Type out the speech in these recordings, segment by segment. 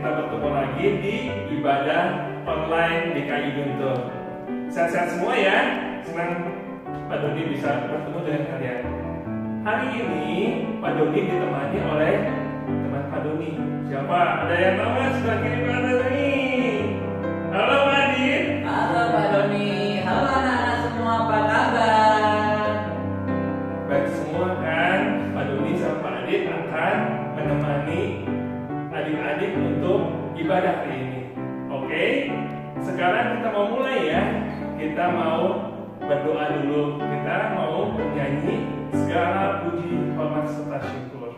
kita bertemu lagi di ibadah online di Kayu Guntur. Sehat-sehat semua ya. Senang Pak Doni bisa bertemu dengan kalian. Hari ini Pak Doni ditemani oleh teman Pak Doni. Siapa? Ada yang tahu nggak sebelah kiri Pak Doni? Halo Pak Adit. Halo Pak Doni. Halo anak-anak semua, apa kabar? Baik semua kan? Pak Doni sama Pak Adit akan menemani adik-adik untuk ibadah hari ini. Oke? Sekarang kita mau mulai ya. Kita mau berdoa dulu. Kita mau bernyanyi segala puji, hormat serta syukur.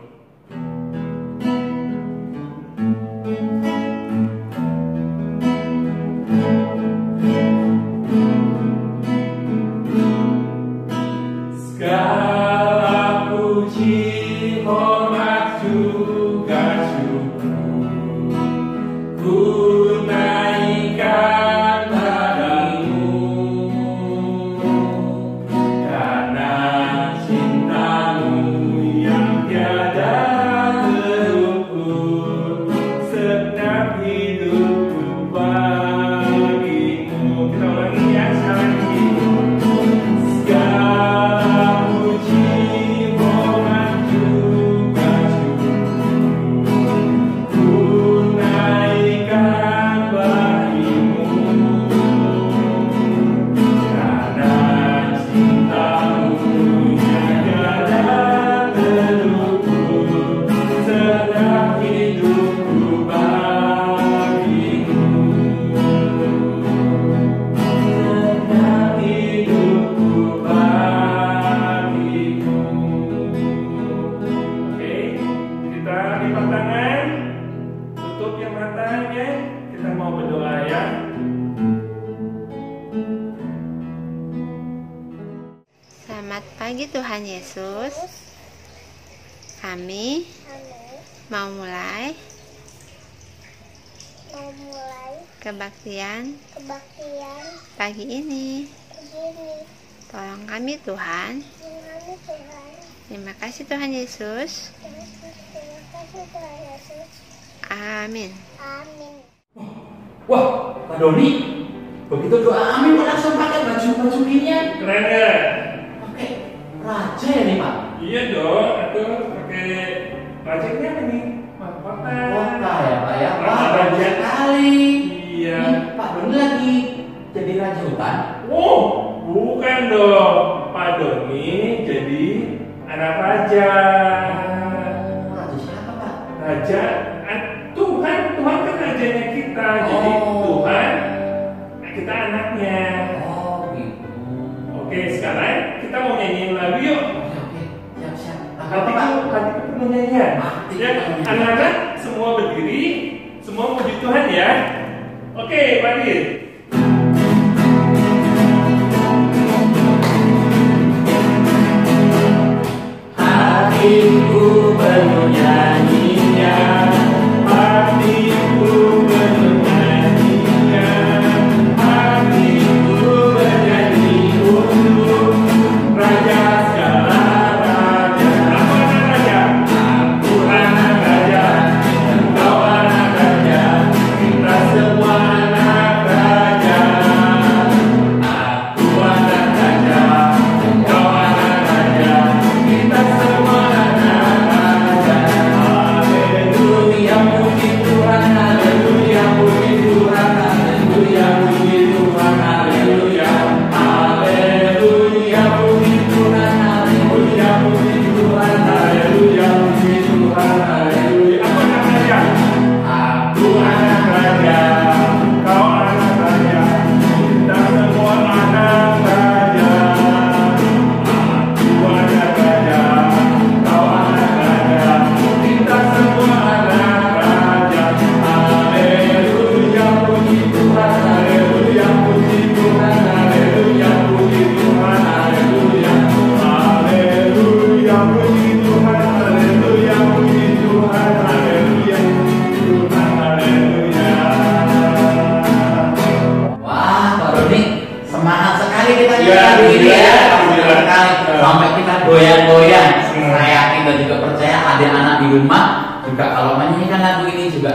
Segala puji, hormat juga syukur ku naikkan padamu, karena cintamu yang tiada terukur, segenap hidupku bagimu. Kita ulangi ya sekali lagi. Segala puji, hormat juga syukur ku naikkan bagimu, karena cintamu yang tiada terukur, segenap hidupku bagimu, segenap hidupku bagimu. Oke, kita lipat tangan, tutup yang matanya, kita mau berdoa ya. Selamat pagi Tuhan Yesus. Kami mau mulai kebaktian pagi ini. Tolong kami Tuhan. Terima kasih Tuhan Yesus. Amin. Wah, Pak Doni, begitu doa amin kok langsung pakai baju ginian. Keren gak? Oke, raja ya nih Pak? Iya dong, aku pakai rajinnya apa nih? Mahkota. Kota ya Pak ya? Wah, Raja. bagus sekali. Iya. Nih, Pak Doni lagi jadi raja hutan. Oh, bukan dong. Pak Doni jadi anak raja. Raja siapa Pak? Raja Tuhan kan rajanya kita. Jadi Tuhan, kita anaknya. Oh gitu. Oke, sekarang kita mau nyanyiin lagu yuk. Oke, siap. Hatiku penuh nyanyian. Ya, anak-anak semua berdiri, semua puji Tuhan ya. Oke, Pak Dir. Hatiku penuh nyanyian, hatiku penuh nyanyian, hatiku bernyanyi untuk Raja segala raja. Aku anak raja, aku anak raja, engkau anak raja, kita semua anak raja.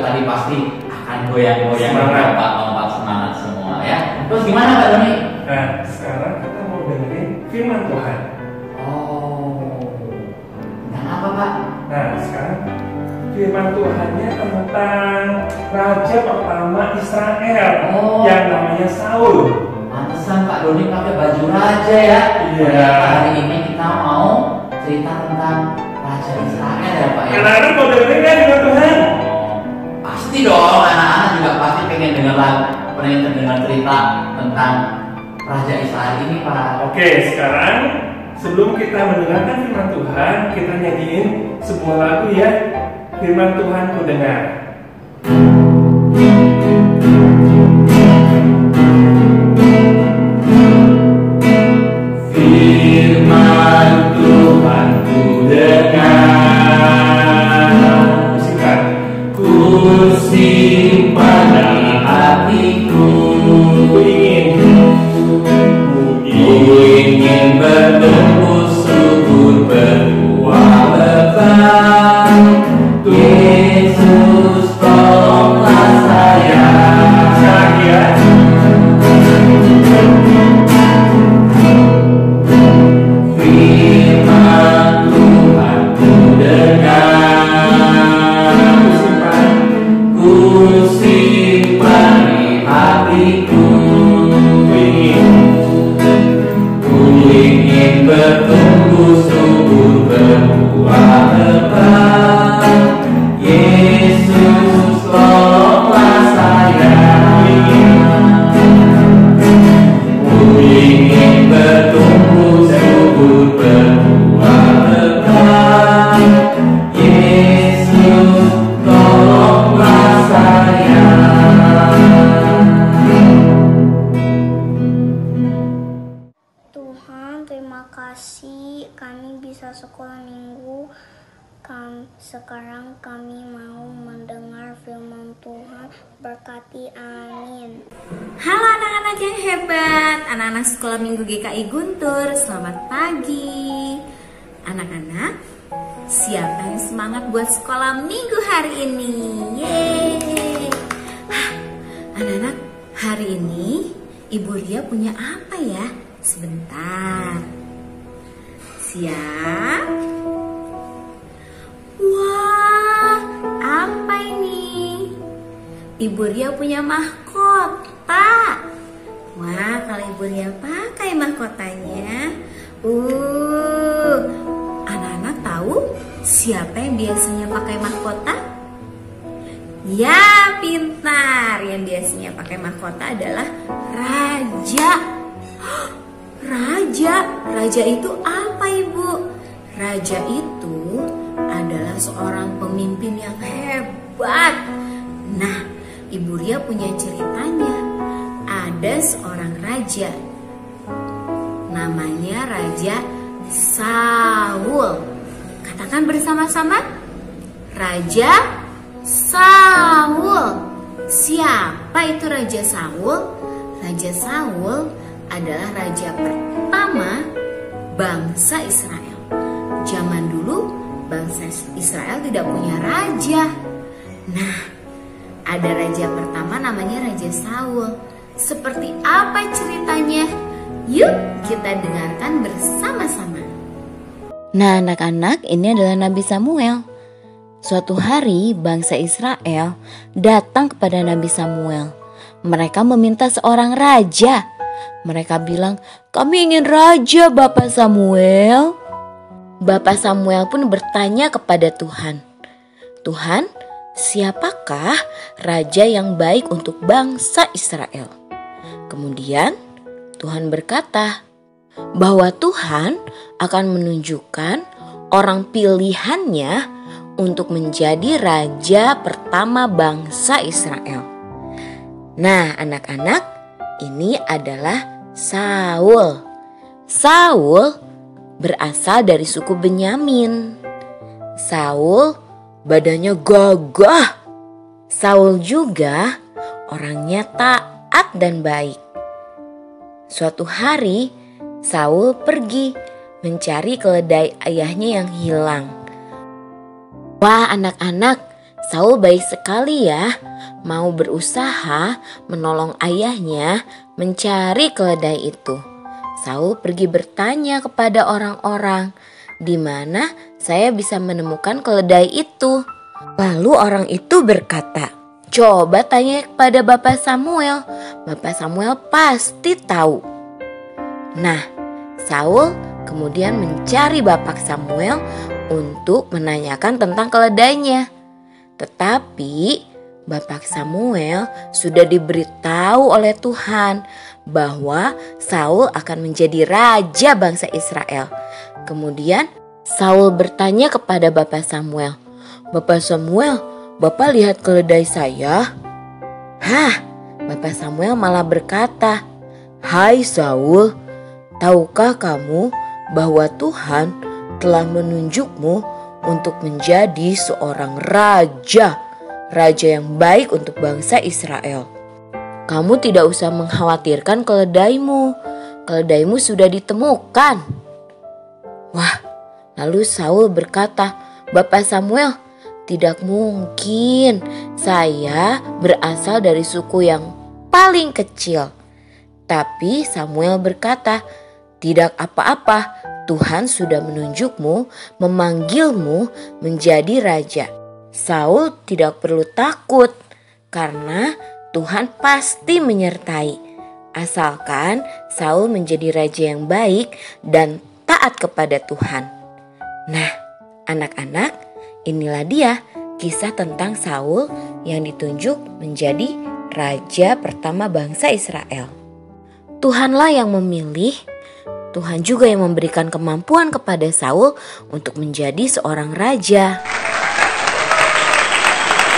tadi pasti akan goyang-goyang, Semangat. lompat-lompat semangat semua ya. Terus gimana Pak Doni? Nah, sekarang kita mau dengerin firman Tuhan. Oh, dan apa Pak? Nah, sekarang firman Tuhannya tentang raja pertama Israel Oh. yang namanya Saul. Pantesan Pak Doni pakai baju raja ya. Iya. Ternyata hari ini kita mau cerita tentang Raja Israel ya Pak ya. Anak-anak mau dengerin kan firman Tuhan? Pasti dong, anak-anak juga pasti pengen dengar cerita tentang Raja Israel ini Pak. Oke, sekarang sebelum kita mendengarkan firman Tuhan, kita nyanyiin sebuah lagu ya. Firman Tuhan ku dengar. Firman Tuhan ku dengar, Musikan. ku simpan di hatiku. Ku ingin bertumbuh subur berbuah lebat. Yesus tolonglah saya. Sekali ya. Firman Tuhan ku dengar, ku simpan di hatiku. Ku ingin bertumbuh subur berbuah lebat. Yesus tolonglah saya. Ku ingin bertumbuh subur berbuah lebat. Yesus tolonglah saya. Tuhan, terima kasih kami bisa sekolah minggu. Sekarang kami mau mendengar firman Tuhan. Berkati, amin. Halo anak-anak yang hebat, anak-anak sekolah minggu GKI Guntur, selamat pagi. Anak-anak, siapa yang semangat buat sekolah minggu hari ini? Yeay. Anak-anak, hari ini Ibu Ria punya apa ya? Sebentar. Siap? Wah, apa ini? Ibu Ria punya mahkota. Wah, kalau Ibu Ria pakai mahkotanya, anak-anak tahu siapa yang biasanya pakai mahkota? Ya, pintar. Yang biasanya pakai mahkota adalah raja. Raja itu apa, Ibu? Raja itu adalah seorang pemimpin yang hebat. Nah, Ibu Ria punya ceritanya. Ada seorang raja, namanya Raja Saul. Katakan bersama-sama, Raja Saul. Siapa itu Raja Saul? Raja Saul adalah raja pertama bangsa Israel. Zaman dulu bangsa Israel tidak punya raja. Nah, ada raja pertama namanya Raja Saul. Seperti apa ceritanya? Yuk kita dengarkan bersama-sama. Nah anak-anak, ini adalah Nabi Samuel. Suatu hari bangsa Israel datang kepada Nabi Samuel. Mereka meminta seorang raja. Mereka bilang, kami ingin raja Bapak Samuel. Bapak Samuel pun bertanya kepada Tuhan. Tuhan, siapakah raja yang baik untuk bangsa Israel? Kemudian Tuhan berkata bahwa Tuhan akan menunjukkan orang pilihannya untuk menjadi raja pertama bangsa Israel. Nah, anak-anak, ini adalah Saul. Saul berasal dari suku Benyamin. Saul badannya gagah. Saul juga orangnya taat dan baik. Suatu hari Saul pergi mencari keledai ayahnya yang hilang. Wah anak-anak, Saul baik sekali ya, mau berusaha menolong ayahnya mencari keledai itu. Saul pergi bertanya kepada orang-orang, di mana saya bisa menemukan keledai itu. Lalu orang itu berkata, coba tanya kepada Bapak Samuel. Bapak Samuel pasti tahu. Nah, Saul kemudian mencari Bapak Samuel untuk menanyakan tentang keledainya. Tetapi Bapak Samuel sudah diberitahu oleh Tuhan bahwa Saul akan menjadi raja bangsa Israel. Kemudian Saul bertanya kepada Bapak Samuel, Bapak Samuel, Bapak lihat keledai saya? Hah, Bapak Samuel malah berkata, Hai Saul, tahukah kamu bahwa Tuhan telah menunjukmu untuk menjadi seorang raja yang baik untuk bangsa Israel. Kamu tidak usah mengkhawatirkan keledaimu sudah ditemukan. Wah, lalu Saul berkata, Bapak Samuel, tidak mungkin, saya berasal dari suku yang paling kecil. Tapi Samuel berkata, tidak apa-apa, Tuhan sudah menunjukmu, memanggilmu menjadi raja. Saul tidak perlu takut karena Tuhan pasti menyertai. Asalkan Saul menjadi raja yang baik dan taat kepada Tuhan. Nah, anak-anak, inilah dia kisah tentang Saul yang ditunjuk menjadi raja pertama bangsa Israel. Tuhanlah yang memilih. Tuhan juga yang memberikan kemampuan kepada Saul untuk menjadi seorang raja.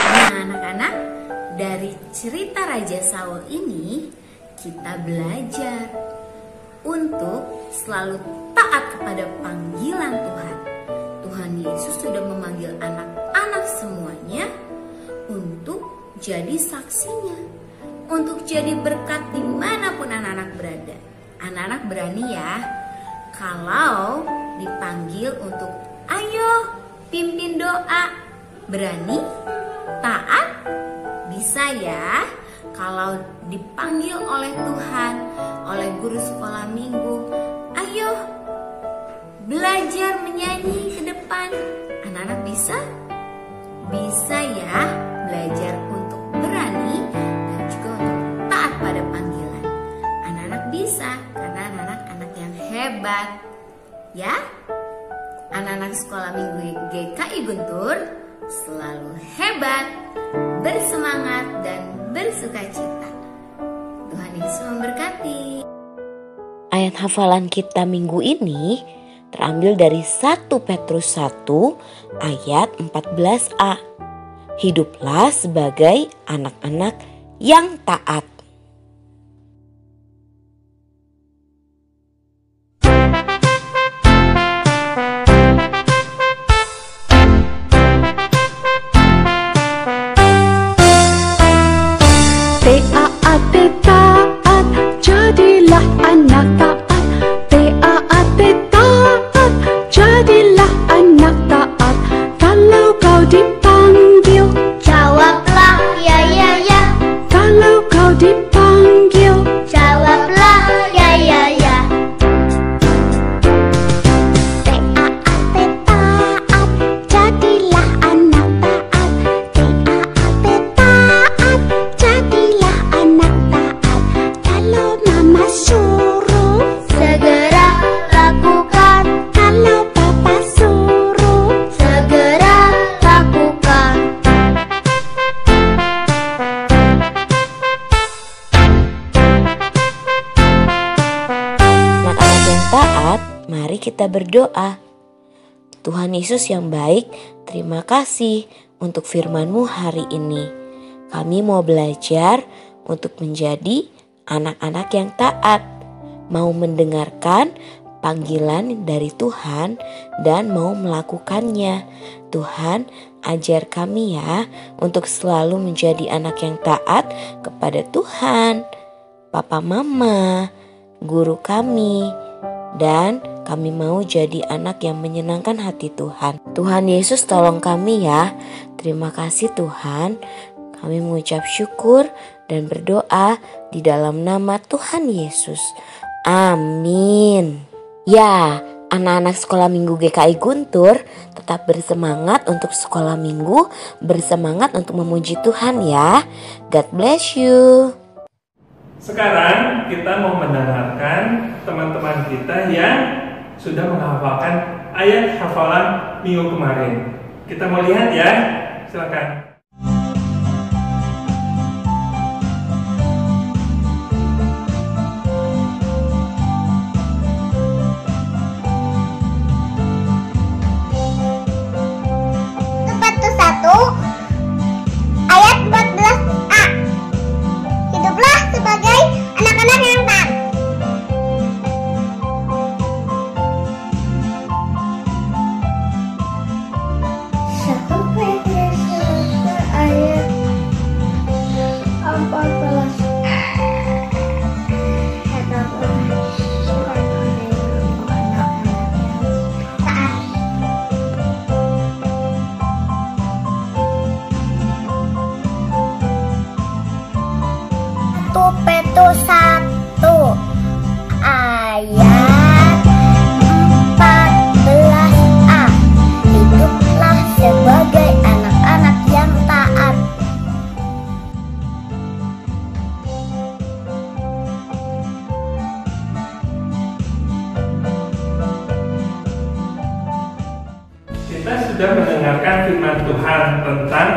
Nah, anak-anak, dari cerita Raja Saul ini kita belajar untuk selalu taat kepada panggilan Tuhan. Tuhan Yesus sudah memanggil anak-anak semuanya untuk jadi saksinya, untuk jadi berkat dimanapun anak-anak berada. Anak-anak berani ya, kalau dipanggil untuk ayo pimpin doa, berani, taat, bisa ya. Kalau dipanggil oleh Tuhan, oleh guru sekolah minggu, ayo belajar menyanyi ke depan, anak-anak bisa? Bisa ya, belajar untuk berani dan juga untuk taat pada panggilan. Anak-anak bisa karena anak-anak anak yang hebat. Ya, anak-anak sekolah minggu GKI Guntur selalu hebat, bersemangat dan bersukacita. Tuhan Yesus memberkati. Ayat hafalan kita minggu ini terambil dari 1 Petrus 1 ayat 14a. Hiduplah sebagai anak-anak yang taat. Taat, jadilah anak taat. Taat, jadilah anak taat. Kalau kau dipanggil, Jawablah ya ya ya. kalau kau dipanggil, Jawablah ya ya ya. Taat, jadilah anak taat. Taat, jadilah anak taat. Kalau mama suruh, segera lakukan. Kalau papa suruh, segera lakukan. Anak-anak yang taat, mari kita berdoa. Tuhan Yesus yang baik, terima kasih untuk firman-Mu hari ini. Kami mau belajar untuk menjadi anak-anak yang taat, mau mendengarkan panggilan dari Tuhan dan mau melakukannya. Tuhan, ajar kami ya untuk selalu menjadi anak yang taat kepada Tuhan, Papa Mama, guru kami, dan Kami mau jadi anak yang menyenangkan hati Tuhan. Tuhan Yesus tolong kami ya. Terima kasih Tuhan. Kami mengucap syukur dan berdoa di dalam nama Tuhan Yesus. Amin. Ya, anak-anak sekolah minggu GKI Guntur tetap bersemangat untuk sekolah minggu, bersemangat untuk memuji Tuhan ya. God bless you. Sekarang kita mau mendengarkan teman-teman kita yang sudah menghafalkan ayat hafalan minggu kemarin. Kita mau lihat ya, silakan. Ayat 14a. Hiduplah sebagai anak-anak yang taat. Sampai ayat 14. Petrus 1 ayat 14a. Hiduplah sebagai anak-anak yang taat. Kita sudah mendengarkan firman Tuhan tentang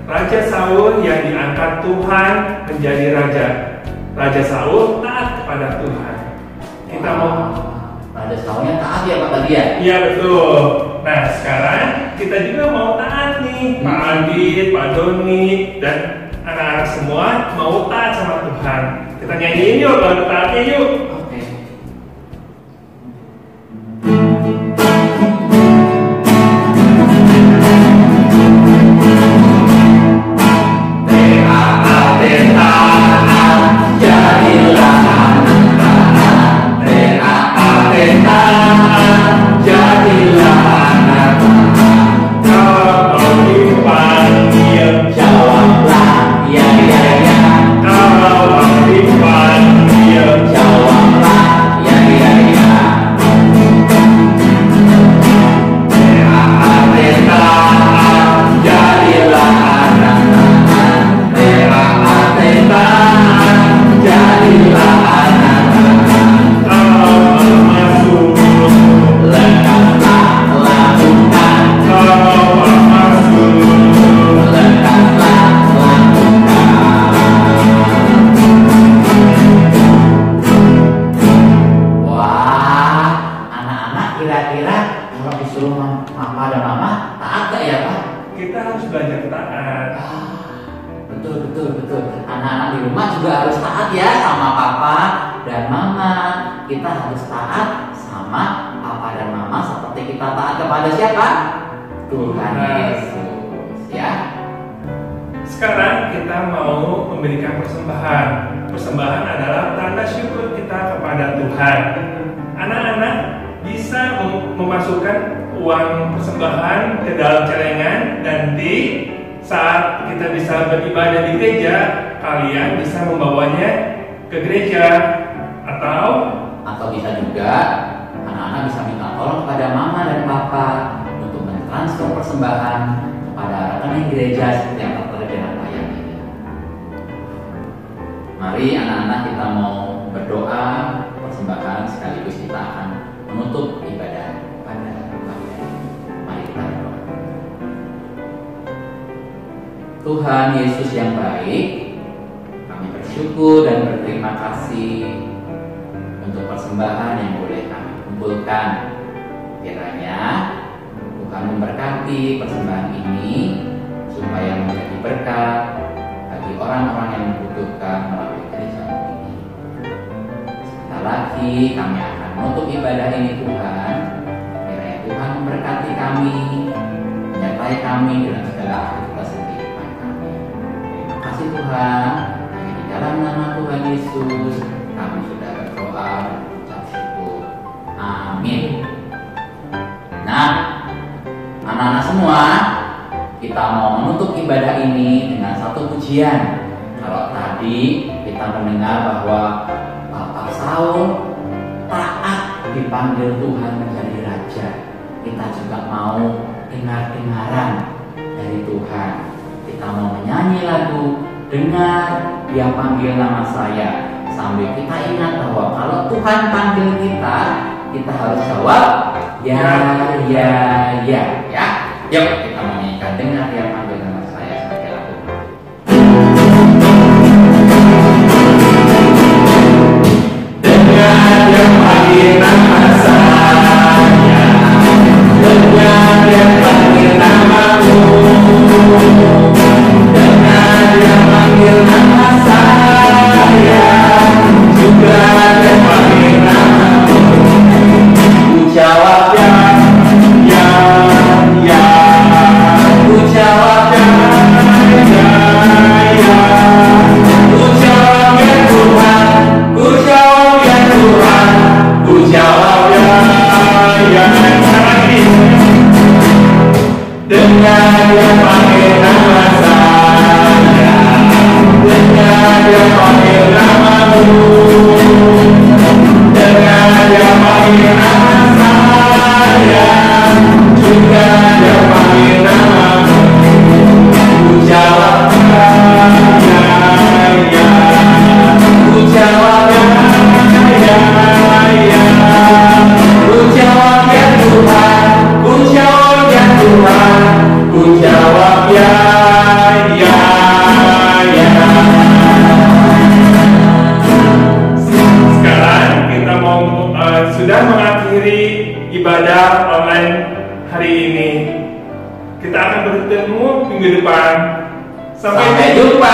Raja Saul yang diangkat Tuhan menjadi raja. Raja Saul taat kepada Tuhan. Kita mau Raja Saulnya taat ya Pak tadi ya? Iya betul. Nah sekarang kita juga mau taat nih. Pak Adit, Pak Doni, dan anak-anak semua mau taat sama Tuhan. Kita nyanyiin yuk, lagu taatnya yuk. Oke. Betul. Anak-anak di rumah juga harus taat ya sama papa dan mama. Kita harus taat sama papa dan mama seperti kita taat kepada siapa? Tuhan Yesus ya. Sekarang kita mau memberikan persembahan. Persembahan adalah tanda syukur kita kepada Tuhan. Anak-anak bisa memasukkan uang persembahan ke dalam celengan, dan di saat kita bisa beribadah di gereja, kalian bisa membawanya ke gereja, atau bisa juga anak-anak bisa minta tolong kepada mama dan papa untuk mentransfer persembahan kepada rekening gereja seperti yang tertera dalam ayat ini. Mari anak-anak kita mau berdoa persembahan sekaligus kita akan menutup ibadah pada pagi hari. Mari kita berdoa. Tuhan Yesus yang baik, kami bersyukur dan berterima kasih untuk persembahan yang boleh kami kumpulkan. Kiranya Tuhan memberkati persembahan ini supaya menjadi berkat bagi orang-orang yang membutuhkan melalui gereja ini. Sebentar lagi kami akan menutup ibadah ini Tuhan. Kiranya Tuhan memberkati kami, menyertai kami dengan segala aktivitas kehidupan kami. Terima kasih Tuhan. Di dalam nama Tuhan Yesus kami sudah berdoa dan mengucap syukur. Amin. Nah, anak-anak semua, kita mau menutup ibadah ini dengan satu pujian. Kalau tadi kita mendengar bahwa Bapak Saul taat dipanggil Tuhan menjadi raja, kita juga mau dengar-dengaran dari Tuhan. Kita mau menyanyi lagu Dengar Dia Panggil Nama Saya, sambil kita ingat bahwa kalau Tuhan panggil kita, kita harus jawab ya, ya, ya, ya. Yuk kita menyanyikan Dengar Dia Panggil Nama Saya sebagai lagu. Dengar Dia panggil nama saya, dengar Dia panggil namamu, dengar Dia panggil nama saya, juga Dia panggil namamu. Ku jawab ya, ya, ya. Ku jawab ya, ya, ya. Ku jawab ya Tuhan, ku jawab ya Tuhan, ku jawab ya, ya. Dengar Dia panggil nama saya, dengar Dia panggil namamu, dengar Dia panggil nama saya, juga Dia panggil namamu. Ku jawab ya, ya, ya. Ku jawab ya, ya, ya. Ku jawab ya Tuhan, ku jawab ya Tuhan, ku jawab ya, ya, ya. Sekarang kita mau sudah mengakhiri ibadah online hari ini. Kita akan bertemu minggu depan. Sampai jumpa.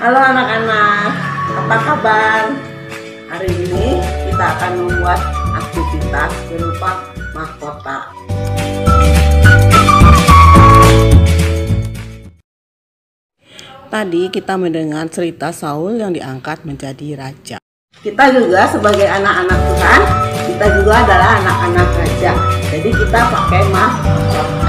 Halo anak-anak, apa kabar? Hari ini kita akan membuat aktivitas berupa mahkota. Tadi kita mendengar cerita Saul yang diangkat menjadi raja. Kita juga sebagai anak-anak Tuhan, kita juga adalah anak-anak raja. Jadi kita pakai mahkota.